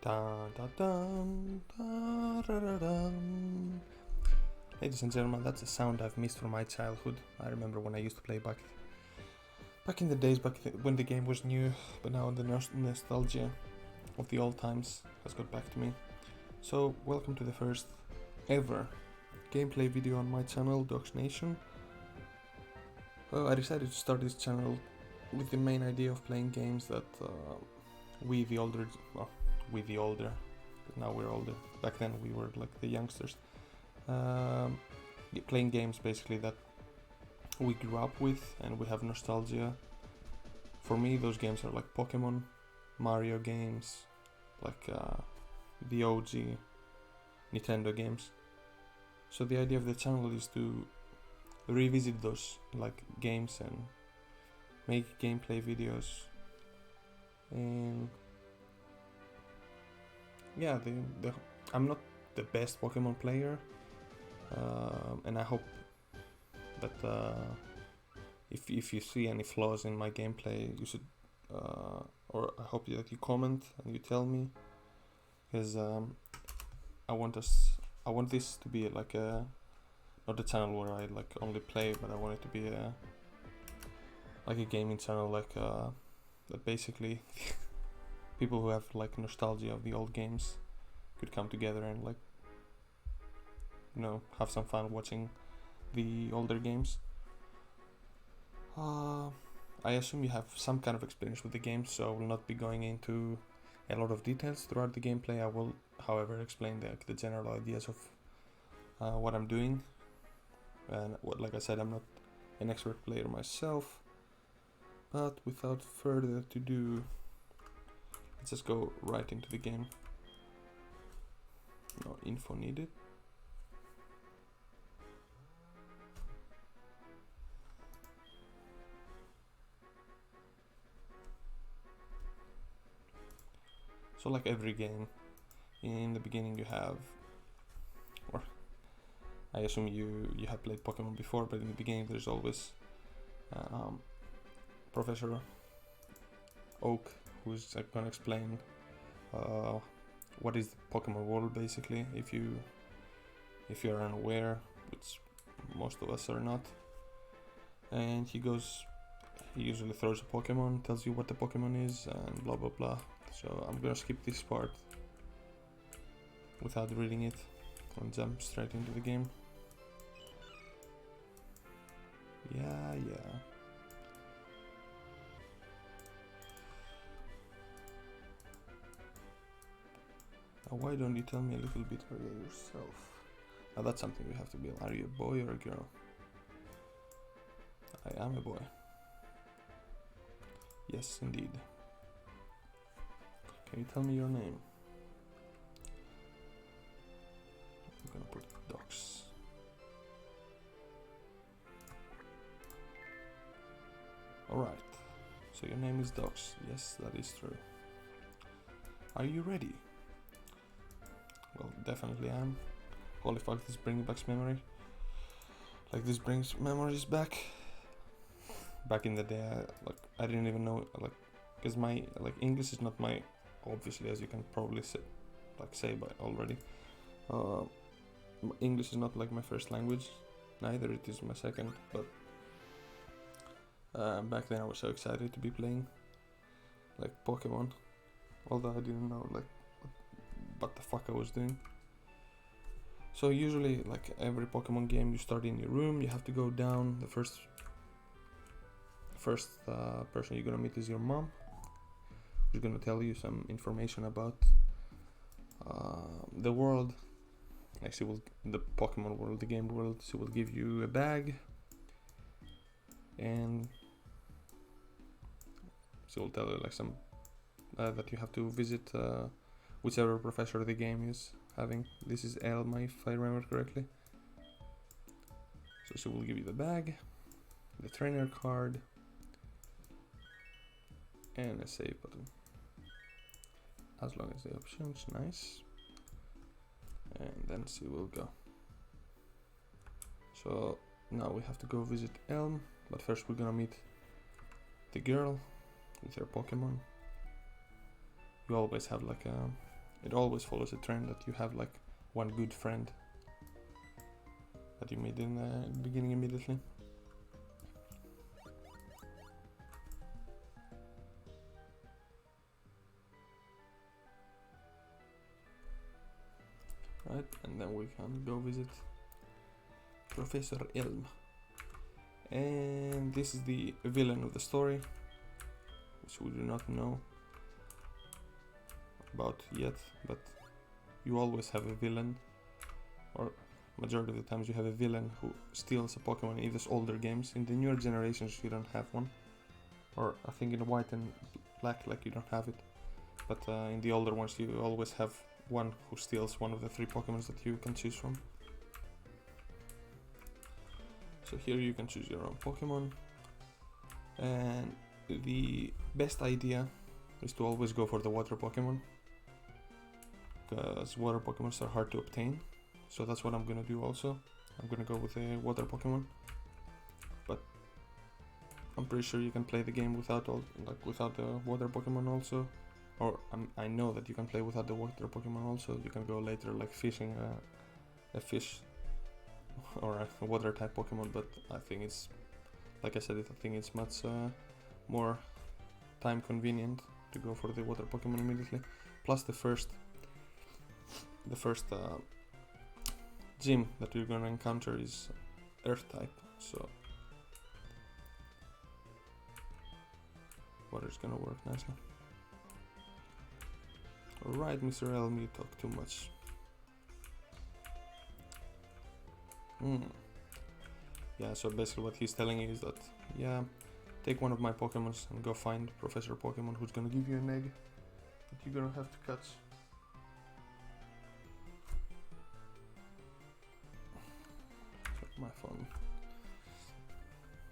Dun, dun, dun, dun, dun, dun, dun. Ladies and gentlemen, that's a sound I've missed from my childhood. I remember when I used to play back in the days, when the game was new, but now the nostalgia of the old times has got back to me. So, welcome to the first ever gameplay video on my channel, Dogs Nation. I decided to start this channel with the main idea of playing games that we the older, but now we're older. Back then we were like the youngsters. Playing games basically that we grew up with and we have nostalgia. For me, those games are like Pokemon, Mario games, like the OG Nintendo games. So the idea of the channel is to revisit those like games and make gameplay videos. And yeah, I'm not the best Pokemon player, and I hope that if you see any flaws in my gameplay, you should, or I hope that you comment and you tell me, because I want this to be like not a channel where I like only play, but I want it to be like a gaming channel, like that basically people who have like nostalgia of the old games could come together and like, you know, have some fun watching the older games. I assume you have some kind of experience with the game, so I will not be going into a lot of details throughout the gameplay. I will, however, explain the general ideas of what I'm doing. And like I said, I'm not an expert player myself, but without further ado, let's just go right into the game. No info needed. So like every game, in the beginning you have, or I assume you have played Pokemon before, but in the beginning there's always Professor Oak, who's gonna explain what is the Pokemon world basically, if you're unaware, which most of us are not. And he usually throws a Pokemon, tells you what the Pokemon is, and blah blah blah. So I'm gonna skip this part without reading it and jump straight into the game. Yeah. Now why don't you tell me a little bit about yourself? Now that's something we have to be. Are you a boy or a girl? I am a boy. Yes, indeed. Can you tell me your name? I'm gonna put Docs. Alright, so your name is Docs. Yes, that is true. Are you ready? Well, definitely I am. Holy fuck, this brings back memory. Like, this brings memories back. Back in the day, I didn't even know, like, because my English is not my, obviously, as you can probably say by already. English is not like my first language, neither it is my second. But back then I was so excited to be playing like Pokemon, although I didn't know like what the fuck I was doing. So usually, like every Pokemon game, you start in your room. You have to go down. The first person you're gonna meet is your mom, who's gonna tell you some information about the world. Like the Pokemon world, the game world. She will give you a bag, and she will tell you like some that you have to visit whichever professor the game is having. This is Elma, if I remember correctly. So she will give you the bag, the trainer card, and a save button, as long as the options. Nice. And then she will go. So now we have to go visit Elm, but first we're gonna meet the girl with her Pokemon. You always have like it always follows a trend that you have like one good friend that you meet in the beginning immediately. Right, and then we can go visit Professor Elm. And this is the villain of the story, which we do not know about yet, but you always have a villain, or majority of the times you have a villain who steals a Pokemon in these older games. In the newer generations you don't have one, or I think in white and black like you don't have it, but in the older ones you always have one who steals one of the 3 Pokemons that you can choose from. So here you can choose your own Pokemon, and the best idea is to always go for the water Pokemon, because water Pokemons are hard to obtain, so that's what I'm gonna do also. I'm gonna go with a water Pokemon, but I'm pretty sure you can play the game without without the water Pokemon also, or I know that you can play without the water Pokemon also. You can go later like fishing a fish or a water type Pokemon, but I think it's, like I said, I think it's much more time convenient to go for the water Pokemon immediately. Plus the first gym that you're gonna encounter is Earth type, so water is gonna work nicely. Alright, Mr. Elm, you talk too much. Yeah, so basically what he's telling you is that, yeah, take one of my Pokemons and go find Professor Pokemon who's gonna give you an egg that you're gonna have to catch. My phone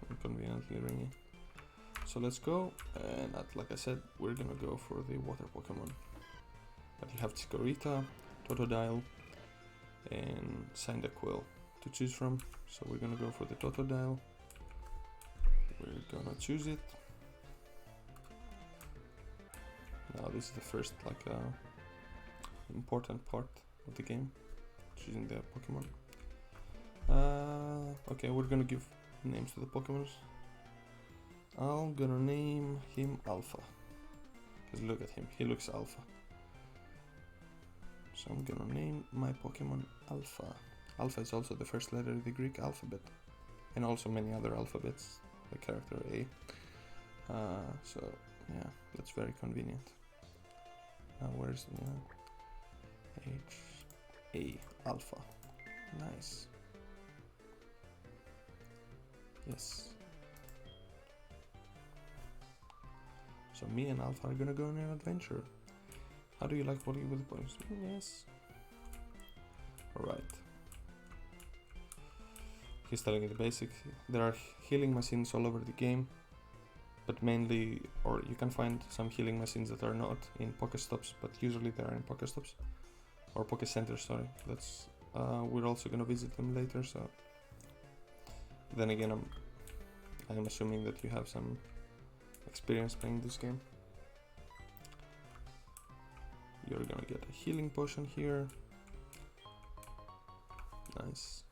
inconveniently ringing. So let's go, and like I said, we're gonna go for the water Pokemon. But you have Chikorita, Totodile, and Cyndaquil to choose from. So we're gonna go for the Totodile. We're gonna choose it. Now this is the first important part of the game, choosing the Pokemon. Okay, we're gonna give names to the Pokemon. I'm gonna name him Alpha, because look at him, he looks Alpha. So I'm gonna name my Pokemon Alpha. Alpha is also the first letter of the Greek alphabet, and also many other alphabets, the character A. So yeah, that's very convenient. Now where's the H A Alpha? Nice. Yes. So me and Alpha are gonna go on an adventure. How do you like working with the boys? Yes. Alright. He's telling you the basic. There are healing machines all over the game, but mainly, or you can find some healing machines that are not in Pokestops, but usually they are in Pokestops or Poke Centers. Sorry, that's we're also gonna visit them later. So then again, I'm assuming that you have some experience playing this game. You're gonna get a healing potion here. Nice.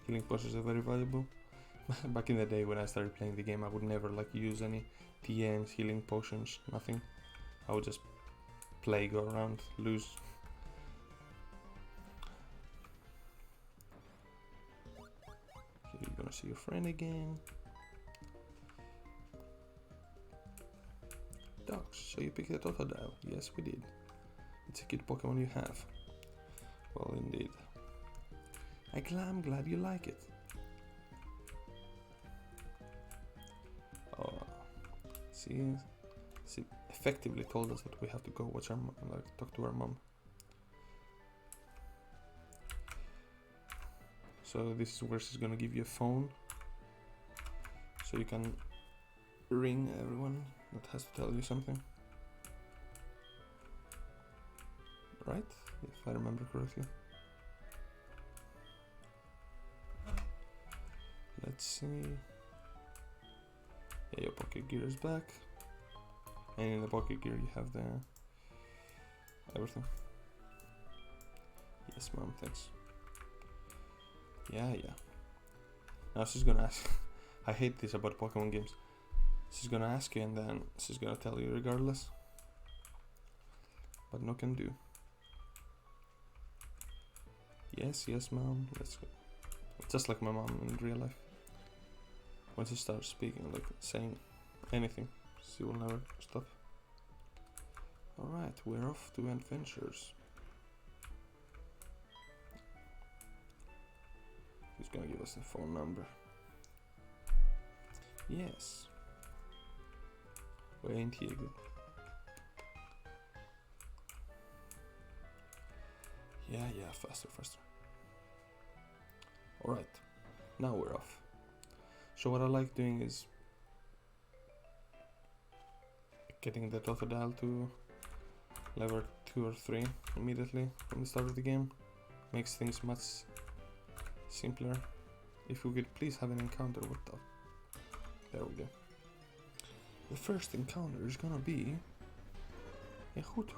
Healing potions are very valuable. Back in the day when I started playing the game, I would never use any TMs, healing potions, nothing. I would just play, go around, lose. Here you're gonna see your friend again. Dogs, so you picked the Totodile. Yes, we did. It's a cute Pokemon you have. Well, indeed. I'm glad you like it. Oh, she effectively told us that we have to go watch our talk to our mom. So this is where she's gonna give you a phone, so you can ring everyone that has to tell you something. Right? If I remember correctly. Let's see. Yeah, your pocket gear is back. And in the pocket gear you have the everything. Yes, mom, thanks. Yeah. Now she's gonna ask. I hate this about Pokemon games. She's gonna ask you and then she's gonna tell you regardless. But no can do. Yes, mom, let's go. Just like my mom in real life. When she starts speaking, like saying anything, she will never stop. Alright, we're off to adventures. Who's gonna give us the phone number? Yes. Wait, ain't he good? Yeah, faster. Alright, now we're off. So what I like doing is getting the Totodile to level 2 or 3 immediately from the start of the game. Makes things much simpler. If we could please have an encounter with that. There we go. The first encounter is gonna be a Hoot.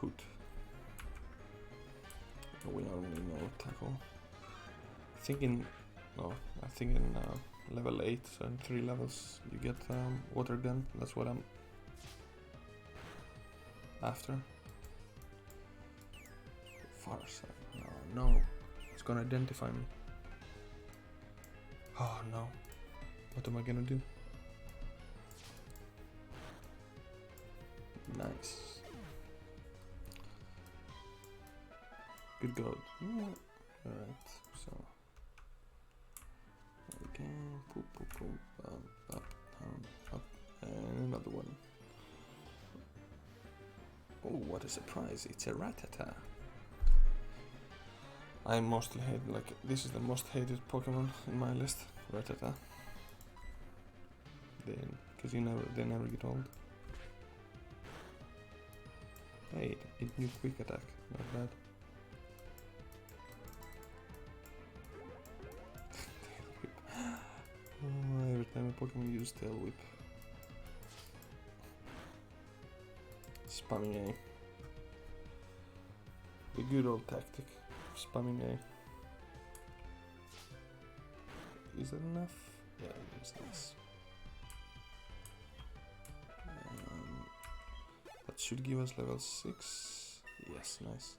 We already know tackle. I think in level 8 and 3 levels you get water gun. That's what I'm after. Far side. No, it's gonna identify me. Oh no, what am I gonna do? Nice. Good go. Alright, so again, up, and another one. Oh, what a surprise! It's a Rattata. I mostly hate, like, this is the most hated Pokemon in my list, Rattata. Because they never get old. Hey, it knew quick attack, not bad. Every time a Pokemon uses Tail Whip. Spamming A. The good old tactic. Spamming A. Is that enough? Yeah, it is nice. That should give us level 6. Yes, nice.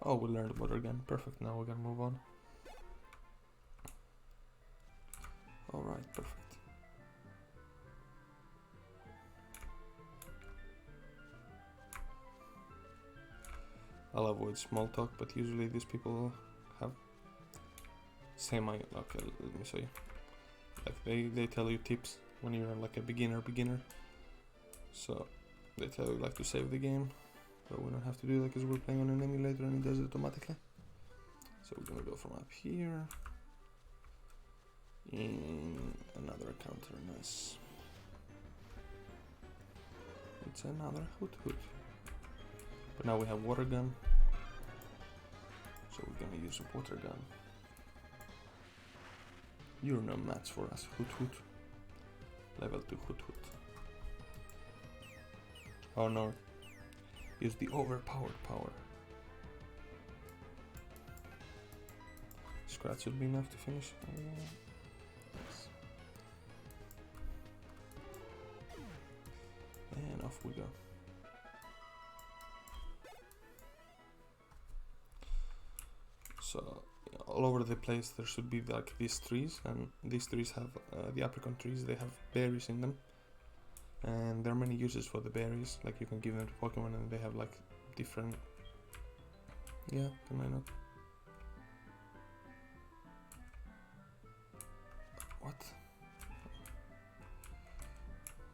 Oh, we learned water again. Perfect. Now we're gonna move on. Alright, perfect. I'll avoid small talk, but usually these people have same. Okay, let me show you. Like they tell you tips when you're like a beginner. So they tell you like to save the game, but we don't have to do that because we're playing on an emulator and it does it automatically. So we're gonna go from up here in another encounter. Nice. It's another Hoot. But now we have water gun, so we're gonna use a water gun. You're no match for us, Hoot. Level 2 Hoot. Oh no, use the overpowered power. Scratch will be enough to finish. Yes. And off we go. So all over the place there should be like these trees, and these trees have the apricot trees, they have berries in them, and there are many uses for the berries. Like you can give them to Pokemon and they have like different. Yeah, can I not? What?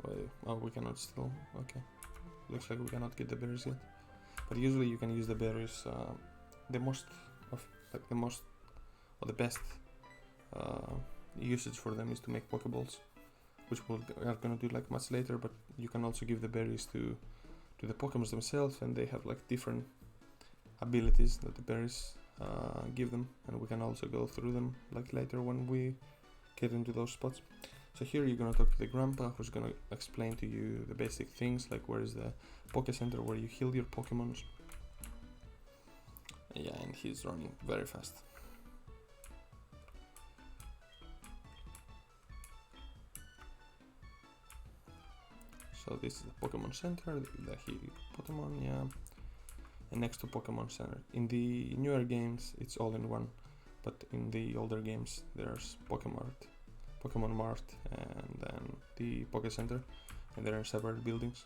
Wait, oh, we cannot still. Okay, looks like we cannot get the berries yet, but usually you can use the berries. The best usage for them is to make Pokeballs, which we are gonna do like much later. But you can also give the berries to the Pokemons themselves, and they have like different abilities that the berries give them, and we can also go through them like later when we get into those spots. So here you're gonna talk to the grandpa, who's gonna explain to you the basic things, like where is the Poké Center where you heal your Pokemons. Yeah, and he's running very fast. So this is the Pokemon Center, the heal Pokemon, yeah. And next to Pokemon Center. In the newer games, it's all in one, but in the older games, there's Pokemon Mart, and then the Poké Center, and there are separate buildings.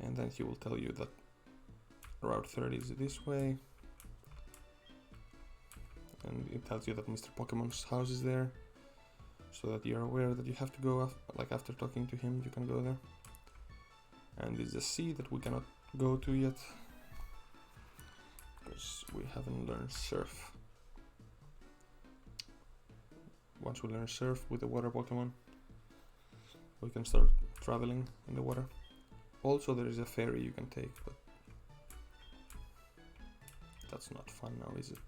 And then he will tell you that Route 30 is this way, and it tells you that Mr. Pokemon's house is there, so that you're aware that you have to go after talking to him, you can go there. And this is a sea that we cannot go to yet, because we haven't learned Surf. Once we learn Surf with the water Pokemon, we can start traveling in the water. Also, there is a ferry you can take, but that's not fun now, is it?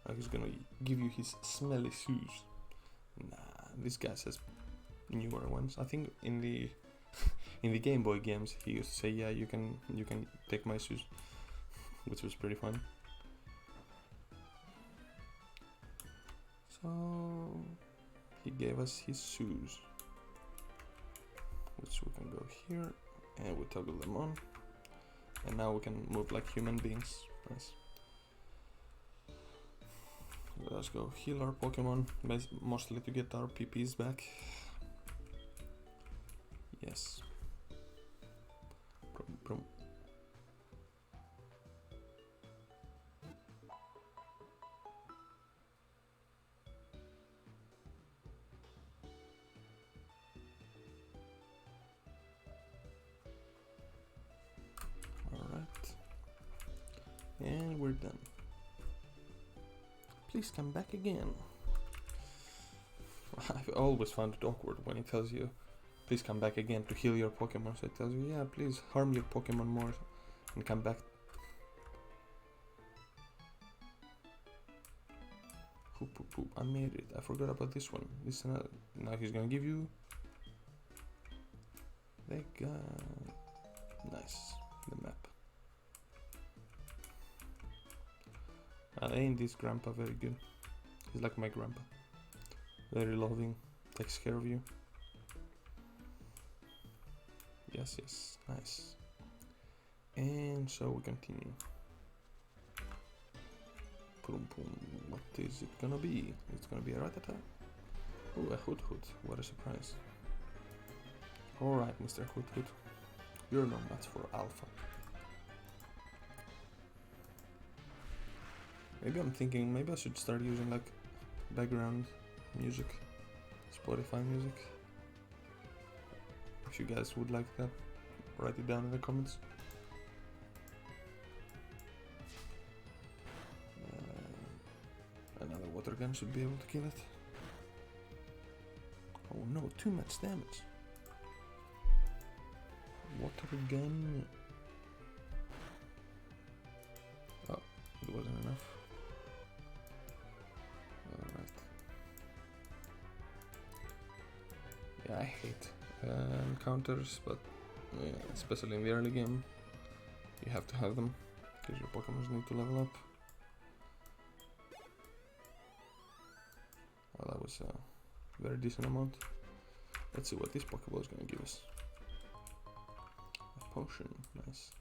Now he's gonna give you his smelly shoes. Nah, this guy says newer ones. I think in the in the Game Boy games he used to say, yeah, you can take my shoes, which was pretty fun. So he gave us his shoes, which we can go here, and we toggle them on, and now we can move like human beings. Nice. Let's go heal our Pokemon, mostly to get our PPs back. Yes. Brum, brum. Alright. And we're done. Please come back again. I've always found it awkward when it tells you, please come back again to heal your Pokemon. So it tells you, yeah, please harm your Pokemon more and come back. Hoop, hoop, hoop. I made it. I forgot about this one. This another. Now he's gonna give you the nice, the map. Ain't this grandpa very good? He's like my grandpa. Very loving, takes care of you. Yes, yes, nice. And so we continue. Boom, boom. What is it gonna be? It's gonna be a Rattata. Oh, a Hoot Hoot. What a surprise. Alright, Mr. Hoot Hoot. You're no match for Alpha. Maybe I'm thinking, maybe I should start using like background music, Spotify music. If you guys would like that, write it down in the comments. Another water gun should be able to kill it. Oh no, too much damage. Water gun. Oh, it wasn't enough. Alright. Yeah, I hate encounters, but yeah, especially in the early game, you have to have them because your Pokemon need to level up. Well, that was a very decent amount. Let's see what this Pokeball is going to give us. A potion, nice.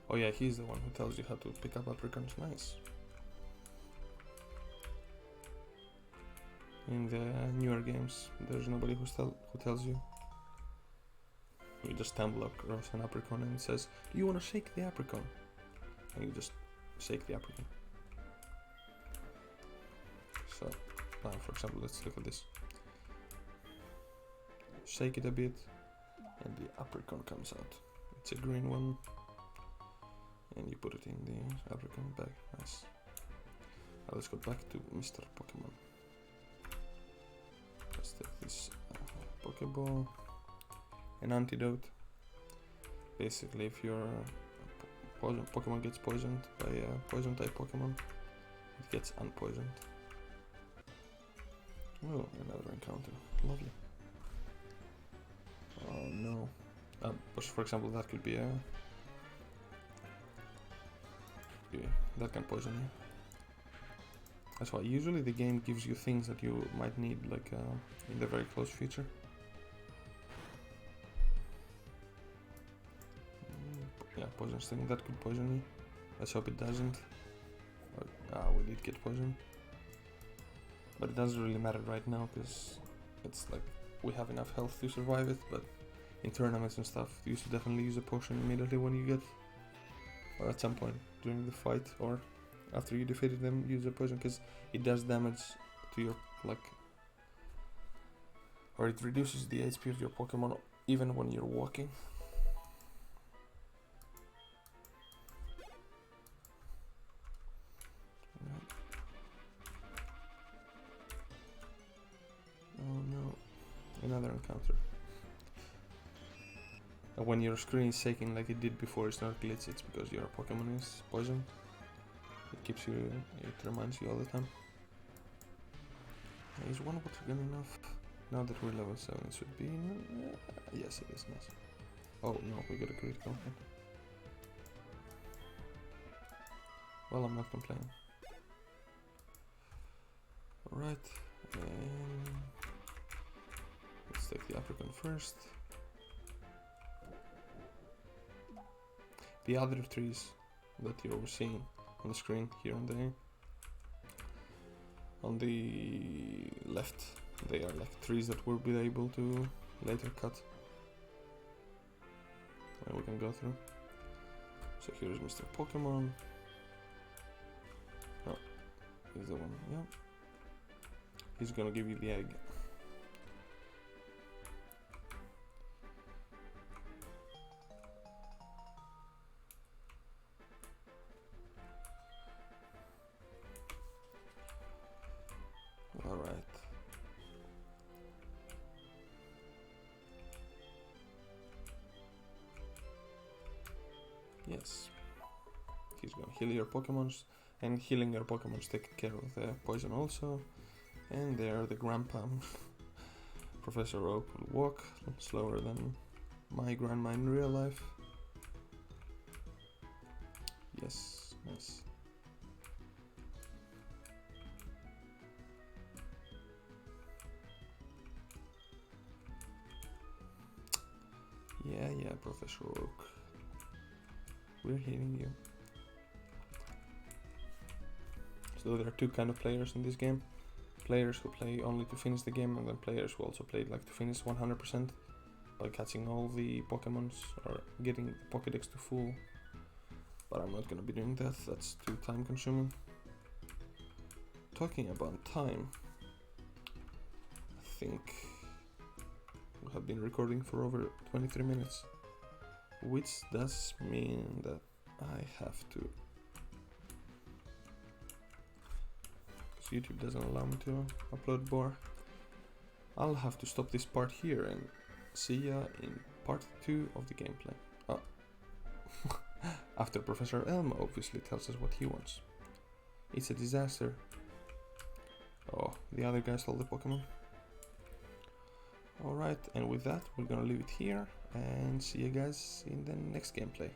Oh yeah, he's the one who tells you how to pick up apricorns. Nice. In the newer games, there's nobody who tells you. You just stumble across an apricot and it says, do you want to shake the apricot? And you just shake the apricot. So, now for example, let's look at this. Shake it a bit and the apricot comes out. It's a green one. And you put it in the African bag. Nice. Now let's go back to Mr. Pokemon. Let's take this Pokeball. An antidote. Basically, if your Pokemon gets poisoned by a poison type Pokemon, it gets unpoisoned. Oh, another encounter. Lovely. Oh no. For example, that could be a... that can poison you. That's why usually the game gives you things that you might need, like in the very close future. Yeah, poison sting, that could poison me. Let's hope it doesn't. We did get poisoned. But it doesn't really matter right now, because it's like we have enough health to survive it, but in tournaments and stuff, you should definitely use a potion immediately when you get, or at some point during the fight, or after you defeated them, use a poison, because it does damage to your, like, or it reduces the HP of your Pokemon even when you're walking. Oh no, another encounter. And when your screen is shaking like it did before, it's not glitch, it's because your Pokemon is poisoned. It keeps you, it reminds you all the time. Is one water gun enough? Now that we're level 7, it should be, yes it is, nice. Oh no, we got a critical hit. Well, I'm not complaining. Alright, let's take the African first. The other trees that you're seeing on the screen here on the left, they are like trees that we'll be able to later cut, and we can go through. So here's Mr. Pokemon. Oh, he's the one, yeah. He's gonna give you the egg. Alright. Yes. He's gonna heal your Pokemons, and healing your Pokemons take care of the poison also. And there the grandpa, Professor Oak, will walk slower than my grandma in real life. Yes, nice. Yeah, Professor Oak. We're hitting you. So there are two kind of players in this game. Players who play only to finish the game, and then players who also play like to finish 100% by catching all the Pokemons or getting the Pokédex to full. But I'm not gonna be doing that, that's too time consuming. Talking about time, I think we have been recording for over 23 minutes, which does mean that I have to, because YouTube doesn't allow me to upload more, I'll have to stop this part here and see ya in part 2 of the gameplay. Oh. After Professor Elm obviously tells us what he wants. It's a disaster. Oh, the other guy stole the Pokemon. Alright, and with that, we're gonna leave it here and see you guys in the next gameplay.